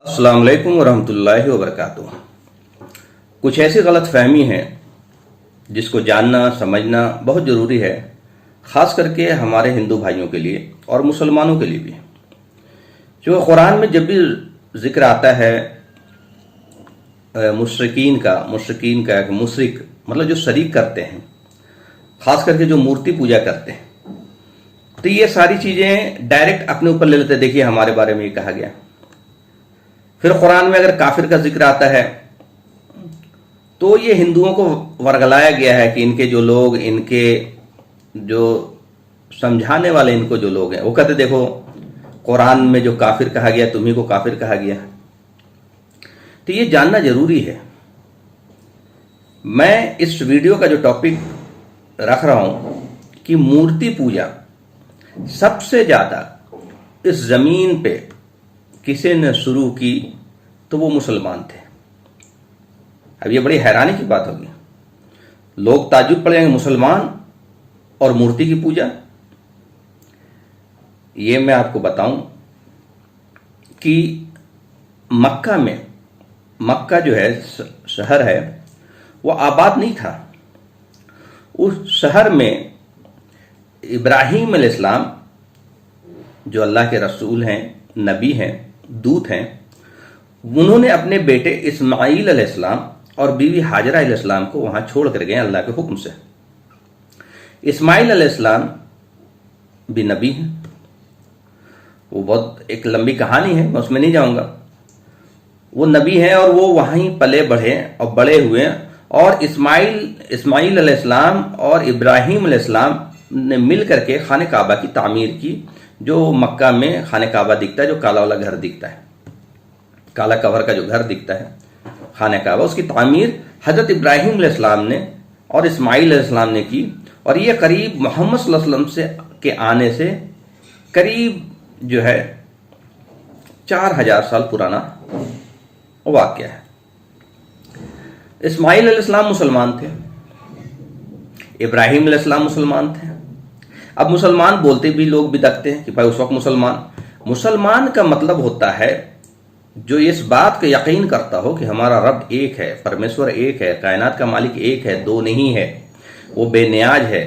अस्सलाम वालेकुम वरहमतुल्लाहि वबरकातुह। कुछ ऐसी गलत फहमी है जिसको जानना समझना बहुत ज़रूरी है, ख़ास करके हमारे हिंदू भाइयों के लिए और मुसलमानों के लिए भी। जो कुरान में जब भी जिक्र आता है मुशरिकीन का मुशरिक मतलब जो शरीक करते हैं, ख़ास करके जो मूर्ति पूजा करते हैं, तो ये सारी चीज़ें डायरेक्ट अपने ऊपर ले लेते हैं। देखिए हमारे बारे में ये कहा गया। फिर कुरान में अगर काफिर का जिक्र आता है तो ये हिंदुओं को वर्गलाया गया है कि इनके जो लोग, इनके जो समझाने वाले इनको जो लोग हैं, वो कहते देखो कुरान में जो काफिर कहा गया तुम्ही को काफिर कहा गया। तो ये जानना जरूरी है। मैं इस वीडियो का जो टॉपिक रख रहा हूं कि मूर्ति पूजा सबसे ज्यादा इस जमीन पे किसी ने शुरू की तो वो मुसलमान थे। अब ये बड़ी हैरानी की बात होगी, लोग ताज्जुब पड़ जाएंगे, मुसलमान और मूर्ति की पूजा। ये मैं आपको बताऊं कि मक्का जो है शहर है वो आबाद नहीं था। उस शहर में इब्राहीम अलैहिस्सलाम जो अल्लाह के रसूल हैं, नबी हैं, दूत हैं, उन्होंने अपने बेटे इस्माइल अलैहिस्सलाम और बीवी हाजरा अलैहिस्सलाम को वहां छोड़ कर गए अल्लाह के हुक्म से। इस्माइल अलैहिस्सलाम भी नबी हैं। वो बहुत एक लंबी कहानी है, मैं उसमें नहीं जाऊंगा। वो नबी हैं और वो वहीं पले बढ़े और बड़े हुए। और इस्माइल अलैहिस्सलाम और इब्राहीम अलैहिस्सलाम ने मिल करके खाने काबा की तामीर की। जो मक्का में खाने काबा दिखता है, जो काला वाला घर दिखता है, काला कवर का जो घर दिखता है खाने काबा, उसकी तामीर हजरत इब्राहीम अलैहिस्सलाम ने और इस्माइल अलैहिस्सलाम ने की। और ये करीब मोहम्मद सल्लल्लाहु अलैहि वसल्लम के आने से करीब जो है 4000 साल पुराना वाक़या है। इस्माइल अलैहिस्सलाम मुसलमान थे, इब्राहीम अलैहिस्सलाम मुसलमान थे। अब मुसलमान बोलते भी लोग बिदकते हैं कि भाई उस वक्त मुसलमान का मतलब होता है जो इस बात का यकीन करता हो कि हमारा रब एक है, परमेश्वर एक है, कायनात का मालिक एक है, दो नहीं है, वो बेनियाज है,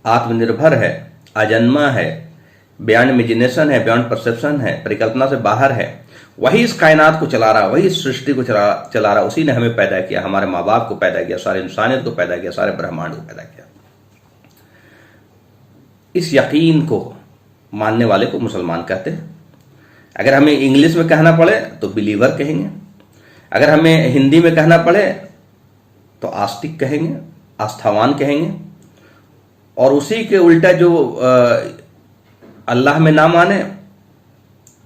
आत्मनिर्भर है, अजन्मा है, बियॉन्ड इमेजिनेशन है, बियॉन्ड परसेप्शन है, परिकल्पना से बाहर है। वही इस कायनात को चला रहा, वही इस सृष्टि को चला रहा। उसी ने हमें पैदा किया, हमारे माँ बाप को पैदा किया, सारे इंसानियत को पैदा किया, सारे ब्रह्मांड को पैदा किया। इस यकीन को मानने वाले को मुसलमान कहते हैं। अगर हमें इंग्लिश में कहना पड़े तो बिलीवर कहेंगे, अगर हमें हिंदी में कहना पड़े तो आस्तिक कहेंगे, आस्थावान कहेंगे। और उसी के उल्टा जो अल्लाह में ना माने,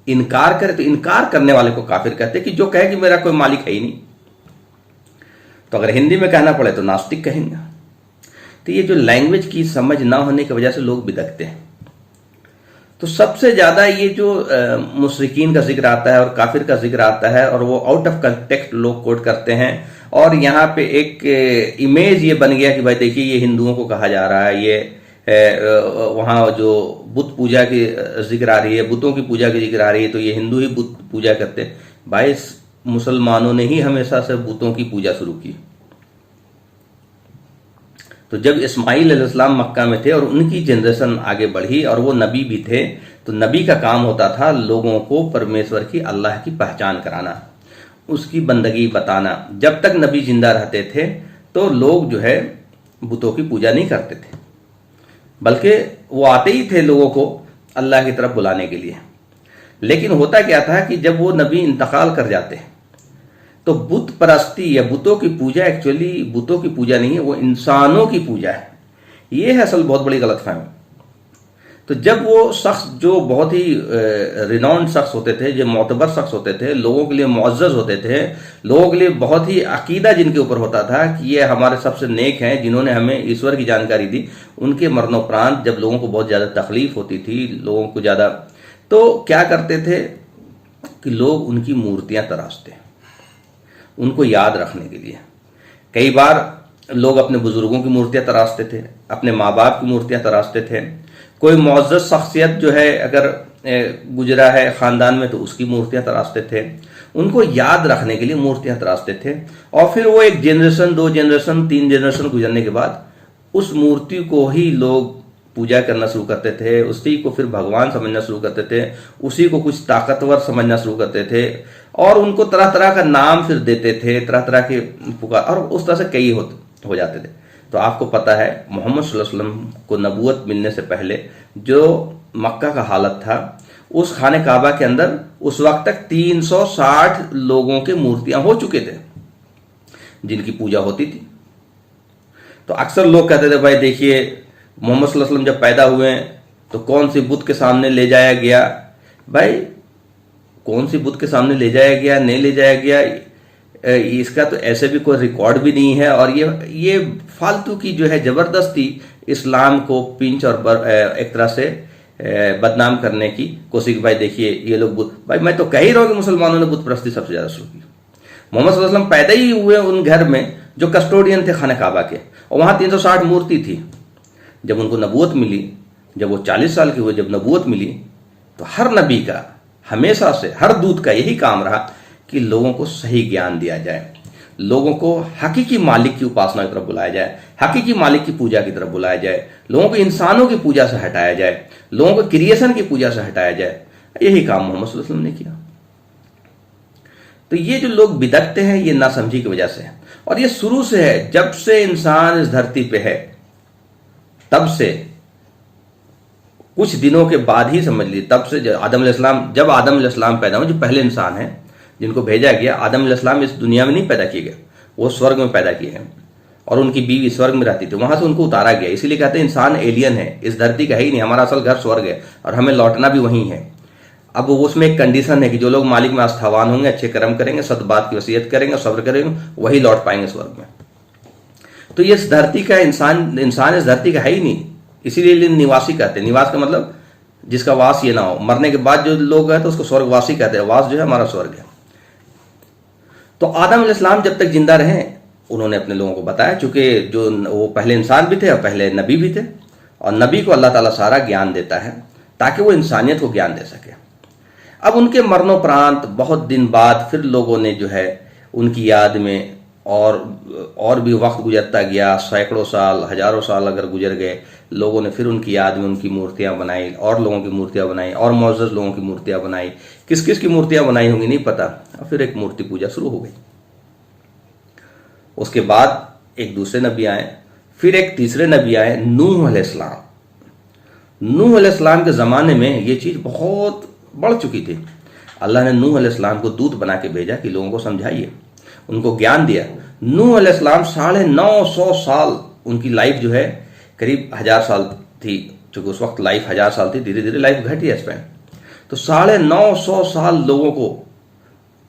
इनकार करे, तो इनकार करने वाले को काफिर कहते हैं कि जो कहे कि मेरा कोई मालिक है ही नहीं। तो अगर हिंदी में कहना पड़े तो नास्तिक कहेंगे। तो ये जो लैंग्वेज की समझ ना होने की वजह से लोग बिदकते हैं। तो सबसे ज्यादा ये जो मुशरिकीन का जिक्र आता है और काफिर का जिक्र आता है और वो आउट ऑफ कंटेक्स्ट लोग कोट करते हैं। और यहाँ पे एक इमेज ये बन गया कि भाई देखिए ये हिंदुओं को कहा जा रहा है, ये वहाँ जो बुत पूजा की जिक्र आ रही है, बुतों की पूजा की जिक्र आ रही है, तो ये हिंदू ही बुत पूजा करते हैं। भाई मुसलमानों ने ही हमेशा से बुतों की पूजा शुरू की। तो जब इस्माइल अलैहिस्सलाम मक्का में थे और उनकी जनरेशन आगे बढ़ी और वो नबी भी थे, तो नबी का काम होता था लोगों को परमेश्वर की, अल्लाह की पहचान कराना, उसकी बंदगी बताना। जब तक नबी जिंदा रहते थे तो लोग जो है बुतों की पूजा नहीं करते थे, बल्कि वो आते ही थे लोगों को अल्लाह की तरफ बुलाने के लिए। लेकिन होता क्या था कि जब वो नबी इंतकाल कर जाते तो बुत परस्ती या बुतों की पूजा एक्चुअली बुतों की पूजा नहीं है, वो इंसानों की पूजा है। ये है असल बहुत बड़ी गलतफहमी। तो जब वो शख्स जो बहुत ही रिनाउंड शख्स होते थे, जो मोतबर शख्स होते थे, लोगों के लिए मुअज़्ज़ज़ होते थे, लोगों के लिए बहुत ही अकीदा जिनके ऊपर होता था कि ये हमारे सबसे नेक हैं, जिन्होंने हमें ईश्वर की जानकारी दी, उनके मरणोपरांत जब लोगों को बहुत ज़्यादा तकलीफ होती थी, लोगों को ज़्यादा, तो क्या करते थे कि लोग उनकी मूर्तियां तराशते, उनको याद रखने के लिए। कई बार लोग अपने बुजुर्गों की मूर्तियां तराशते थे, अपने माँ बाप की मूर्तियां तराशते थे। कोई मुअज़्ज़ज़ शख्सियत जो है अगर गुजरा है खानदान में तो उसकी मूर्तियां तराशते थे, उनको याद रखने के लिए मूर्तियां तराशते थे। और फिर वो एक जनरेशन, 2 जनरेशन, 3 जनरेशन गुजरने के बाद उस मूर्ति को ही लोग पूजा करना शुरू करते थे, उसी को फिर भगवान समझना शुरू करते थे, उसी को कुछ ताकतवर समझना शुरू करते थे और उनको तरह तरह का नाम फिर देते थे, तरह तरह के पुकार, और उस तरह से कई हो जाते थे। तो आपको पता है मोहम्मद सल्लल्लाहु अलैहि वसल्लम को नबूवत मिलने से पहले जो मक्का का हालत था, उस खाने काबा के अंदर उस वक्त तक 360 लोगों के मूर्तियां हो चुके थे जिनकी पूजा होती थी। तो अक्सर लोग कहते थे भाई देखिए मोहम्मद सल्लल्लाहु अलैहि वसल्लम जब पैदा हुए तो कौन सी बुत के सामने ले जाया गया। भाई कौन सी बुत के सामने ले जाया गया, नहीं ले जाया गया, इसका तो ऐसे भी कोई रिकॉर्ड भी नहीं है। और ये फालतू की जो है जबरदस्ती इस्लाम को पिंच और एक तरह से बदनाम करने की कोशिश। भाई देखिए ये लोग बुत, भाई मैं तो कह ही रहा हूं कि मुसलमानों ने बुत परस्ती सबसे ज्यादा शुरू की। मोहम्मद सल्लल्लाहु अलैहि वसल्लम पैदा ही हुए उन घर में जो कस्टोडियन थे खाने काबा के, और वहां 360 मूर्ति थी। जब उनको नबूवत मिली, जब वो 40 साल के हुए, जब नबूवत मिली, तो हर नबी का हमेशा से, हर दूत का यही काम रहा कि लोगों को सही ज्ञान दिया जाए, लोगों को हकीकी मालिक की उपासना की तरफ बुलाया जाए, हकीकी मालिक की पूजा की तरफ बुलाया जाए, लोगों को इंसानों की पूजा से हटाया जाए, लोगों को क्रिएशन की पूजा से हटाया जाए। यही काम मोहम्मद सल्लल्लाहु अलैहि वसल्लम ने किया। तो ये जो लोग बिदकते हैं ये नासमझी की वजह से है, और ये शुरू से है। जब से इंसान इस धरती पे है तब से, कुछ दिनों के बाद ही समझ लीजिए, तब से जब आदम अलैहिस्सलाम पैदा हुए, जो पहले इंसान हैं जिनको भेजा गया, आदम अलैहिस्सलाम इस दुनिया में नहीं पैदा किए गए, वो स्वर्ग में पैदा किए गए और उनकी बीवी स्वर्ग में रहती थी, वहां से उनको उतारा गया। इसीलिए कहते हैं इंसान एलियन है, इस धरती का है ही नहीं, हमारा असल घर स्वर्ग है और हमें लौटना भी वहीं है। अब उसमें एक कंडीशन है कि जो लोग मालिक में आस्थावान होंगे, अच्छे कर्म करेंगे, सद्बात की वसीयत करेंगे, सब्र करेंगे, वही लौट पाएंगे स्वर्ग में। तो ये इस धरती का इंसान इस धरती का है ही नहीं, इसीलिए निवासी कहते हैं। निवास का मतलब जिसका वास ये ना हो, मरने के बाद जो लोग हैं तो उसको स्वर्गवासी कहते हैं, वास जो है हमारा स्वर्ग है। तो आदम अलैहिस्सलाम जब तक जिंदा रहे उन्होंने अपने लोगों को बताया, चूंकि जो वो पहले इंसान भी थे और पहले नबी भी थे, और नबी को अल्लाह ताला सारा ज्ञान देता है ताकि वो इंसानियत को ज्ञान दे सके। अब उनके मरणोपरांत बहुत दिन बाद फिर लोगों ने जो है उनकी याद में और भी वक्त गुजरता गया, सैकड़ों साल, हजारों साल अगर गुजर गए, लोगों ने फिर उनकी याद में उनकी मूर्तियां बनाई, और लोगों की मूर्तियां बनाई, और मौजूद लोगों की मूर्तियां बनाई। किस किस की मूर्तियां बनाई होंगी नहीं पता, और फिर एक मूर्ति पूजा शुरू हो गई। उसके बाद एक दूसरे नबी आए, फिर एक तीसरे नबी आए, नूह अलैहिस्सलाम। नूह अलैहिस्सलाम के ज़माने में ये चीज़ बहुत बढ़ चुकी थी। अल्लाह ने नूह अलैहिस्सलाम को दूत बना के भेजा कि लोगों को समझाइए, उनको ज्ञान दिया। नूह अलैहिस्सलाम 950 साल उनकी लाइफ जो है करीब 1000 साल थी, चूंकि उस वक्त लाइफ 1000 साल थी, धीरे धीरे लाइफ घटी है स्पेन। तो 950 साल लोगों को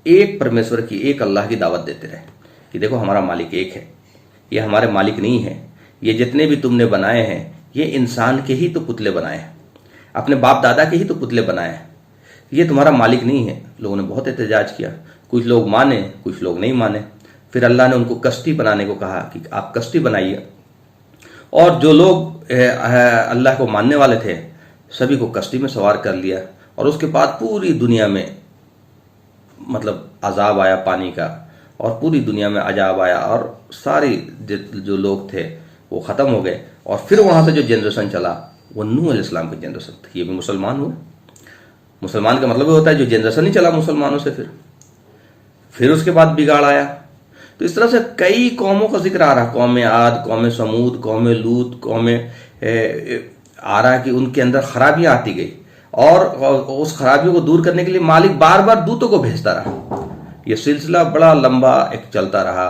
एक परमेश्वर की, एक अल्लाह की दावत देते रहे कि देखो हमारा मालिक एक है, ये हमारे मालिक नहीं है, ये जितने भी तुमने बनाए हैं ये इंसान के ही तो पुतले बनाए हैं, अपने बाप दादा के ही तो पुतले बनाए हैं, ये तुम्हारा मालिक नहीं है। लोगों ने बहुत एहतजाज किया, कुछ लोग माने, कुछ लोग नहीं माने। फिर अल्लाह ने उनको कश्ती बनाने को कहा कि आप कश्ती बनाइए, और जो लोग अल्लाह को मानने वाले थे सभी को कश्ती में सवार कर लिया। और उसके बाद पूरी दुनिया में मतलब अजाब आया पानी का, और पूरी दुनिया में अजाब आया, और सारी जो लोग थे वो ख़त्म हो गए। और फिर वहाँ से जो जनरेशन चला वो नूह अलैहिस्सलाम की जनरेशन थी। ये भी मुसलमान हुए। मुसलमान का मतलब होता है जो जनरेशन ही चला मुसलमानों से, फिर उसके बाद बिगाड़ आया। तो इस तरह से कई कौमों का जिक्र आ रहा, कौम आद, कौम समूद, कौम लूत, कौम आ रहा कि उनके अंदर खराबियां आती गई, और उस खराबियों को दूर करने के लिए मालिक बार बार दूतों को भेजता रहा। ये सिलसिला बड़ा लंबा एक चलता रहा।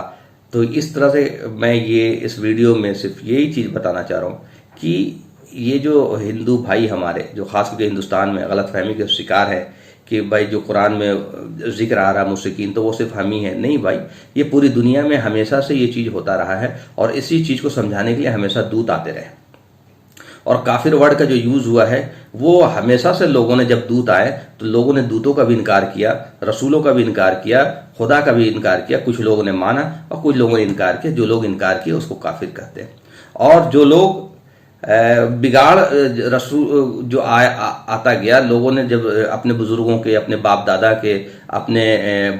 तो इस तरह से मैं ये इस वीडियो में सिर्फ यही चीज़ बताना चाह रहा हूँ कि ये जो हिंदू भाई हमारे, जो खास करके हिंदुस्तान में गलतफहमी के शिकार है कि भाई जो कुरान में जिक्र आ रहा मुशरिकीन तो वो सिर्फ हम ही हैं, नहीं भाई, ये पूरी दुनिया में हमेशा से ये चीज़ होता रहा है, और इसी चीज़ को समझाने के लिए हमेशा दूत आते रहे। और काफिर वर्ड का जो यूज़ हुआ है वो हमेशा से, लोगों ने जब दूत आए तो लोगों ने दूतों का भी इनकार किया, रसूलों का भी इनकार किया, खुदा का भी इनकार किया। कुछ लोगों ने माना और कुछ लोगों ने इनकार किया। जो लोग इनकार किए उसको काफिर कहते हैं, और जो लोग बिगाड़ रसूल जो आता गया, लोगों ने जब अपने बुजुर्गों के, अपने बाप दादा के, अपने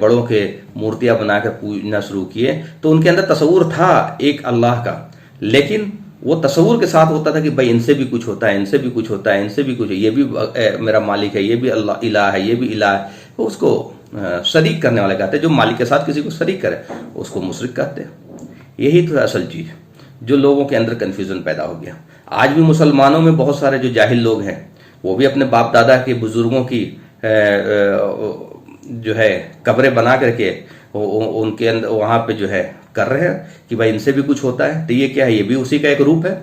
बड़ों के मूर्तियां बनाकर पूजना शुरू किए, तो उनके अंदर तसव्वुर था एक अल्लाह का, लेकिन वो तसव्वुर के साथ होता था कि भाई इनसे भी कुछ होता है, इनसे भी कुछ होता है, इनसे भी कुछ है, ये भी मेरा मालिक है, ये भी अल्लाह इलाह है, ये भी इलाह है। तो उसको शरीक करने वाले कहते हैं। जो मालिक के साथ किसी को शरीक करे उसको मुशरिक कहते हैं। यही तो असल चीज़ जो लोगों के अंदर कन्फ्यूज़न पैदा हो गया। आज भी मुसलमानों में बहुत सारे जो जाहिल लोग हैं, वो भी अपने बाप दादा के, बुजुर्गों की जो है कब्रें बना करके उनके अंदर वहाँ पे जो है कर रहे हैं कि भाई इनसे भी कुछ होता है। तो ये क्या है? ये भी उसी का एक रूप है।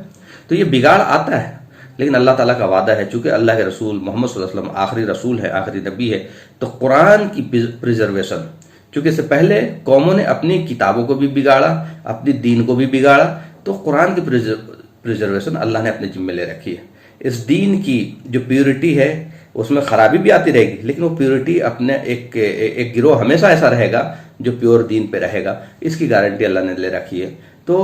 तो ये बिगाड़ आता है, लेकिन अल्लाह ताला का वादा है, चूंकि अल्लाह के रसूल मोहम्मद सल्लल्लाहु अलैहि वसल्लम आखिरी रसूल है, आखिरी नबी है, तो कुरान की प्रिजर्वेशन, चूंकि इससे पहले कौमों ने अपनी किताबों को भी बिगाड़ा, अपनी दीन को भी बिगाड़ा, तो कुरान की प्रिजर्वेशन अल्लाह ने अपने जिम्मे ले रखी है। इस दीन की जो प्योरिटी है उसमें खराबी भी आती रहेगी, लेकिन वो प्योरिटी अपने एक गिरोह हमेशा ऐसा रहेगा जो प्योर दीन पे रहेगा, इसकी गारंटी अल्लाह ने ले रखी है। तो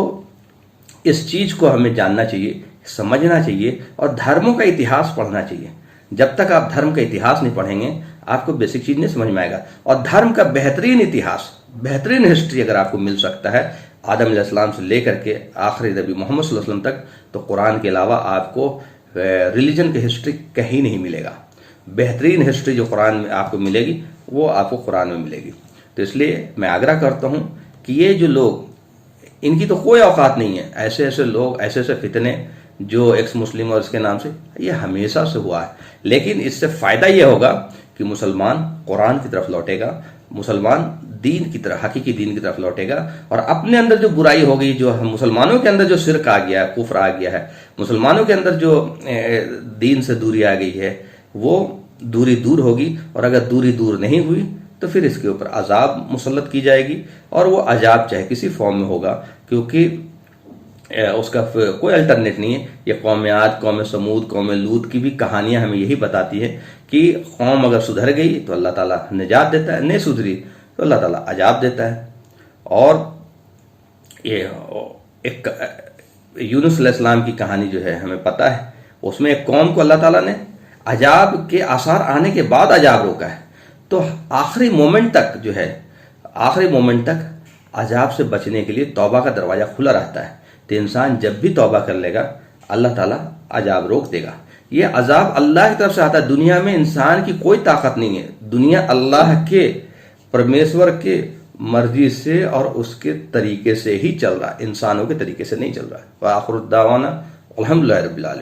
इस चीज़ को हमें जानना चाहिए, समझना चाहिए और धर्मों का इतिहास पढ़ना चाहिए। जब तक आप धर्म का इतिहास नहीं पढ़ेंगे आपको बेसिक चीज़ नहीं समझ में आएगा। और धर्म का बेहतरीन इतिहास, बेहतरीन हिस्ट्री अगर आपको मिल सकता है आदम अलैहिस्सलाम से लेकर के आखिरी नबी मोहम्मद सल्लल्लाहु अलैहि वसल्लम तक, तो कुरान के अलावा आपको रिलीजन की हिस्ट्री कहीं नहीं मिलेगा। बेहतरीन हिस्ट्री जो कुरान में आपको मिलेगी वो आपको कुरान में मिलेगी। तो इसलिए मैं आग्रह करता हूँ कि ये जो लोग, इनकी तो कोई औकात नहीं है, ऐसे ऐसे लोग, ऐसे ऐसे फितने जो एक्स मुस्लिम और इसके नाम से, ये हमेशा से हुआ है। लेकिन इससे फ़ायदा ये होगा कि मुसलमान कुरान की तरफ लौटेगा, मुसलमान दीन की तरफ, हकीकी दीन की तरफ लौटेगा, और अपने अंदर जो बुराई हो गई, जो मुसलमानों के अंदर जो शिरक आ गया है, कुफ्र आ गया है, मुसलमानों के अंदर जो दीन से दूरी आ गई है, वो दूरी दूर होगी। और अगर दूरी दूर नहीं हुई तो फिर इसके ऊपर अजाब मुसल्लत की जाएगी, और वो अजाब चाहे किसी फॉर्म में होगा, क्योंकि उसका कोई अल्टरनेट नहीं है। ये कौम आद, कौम समूद, कौम लूत की भी कहानियां हमें यही बताती है कि कौम अगर सुधर गई तो अल्लाह ताला निजात देता है, नहीं सुधरी तो अल्लाह ताला अजाब देता है। और ये एक यूनुस अलैहिस्सलाम की कहानी जो है हमें पता है, उसमें एक कौम को अल्लाह ताला ने अजाब के आसार आने के बाद अजाब रोका है। तो आखिरी मोमेंट तक जो है, आखिरी मोमेंट तक अजाब से बचने के लिए तौबा का दरवाज़ा खुला रहता है। तो इंसान जब भी तौबा कर लेगा अल्लाह ताला अजाब रोक देगा। ये अजाब अल्लाह की तरफ से आता है। दुनिया में इंसान की कोई ताकत नहीं है। दुनिया अल्लाह के, परमेश्वर के मर्जी से और उसके तरीके से ही चल रहा है, इंसानों के तरीके से नहीं चल रहा है। व आखिर दावाना अल्हम्दुलिल्लाहि रब्बिल आलमीन।